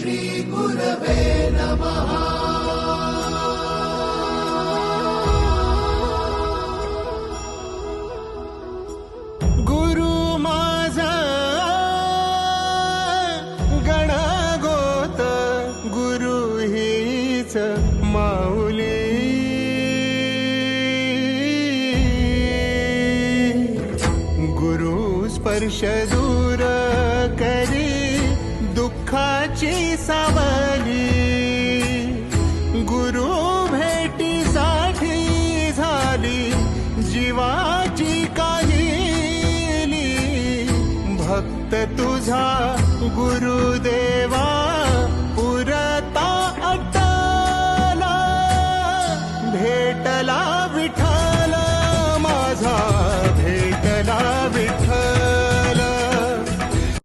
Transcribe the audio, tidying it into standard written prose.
श्री गुरवे नमः। गुरु माझा गणगोत, गुरु हीच माऊली। गुरु स्पर्श दूर करी दुःखाची सावली। गुरु भेटीसाठी झाली जीवाची काहिली। भक्त तुझा गुरुदेव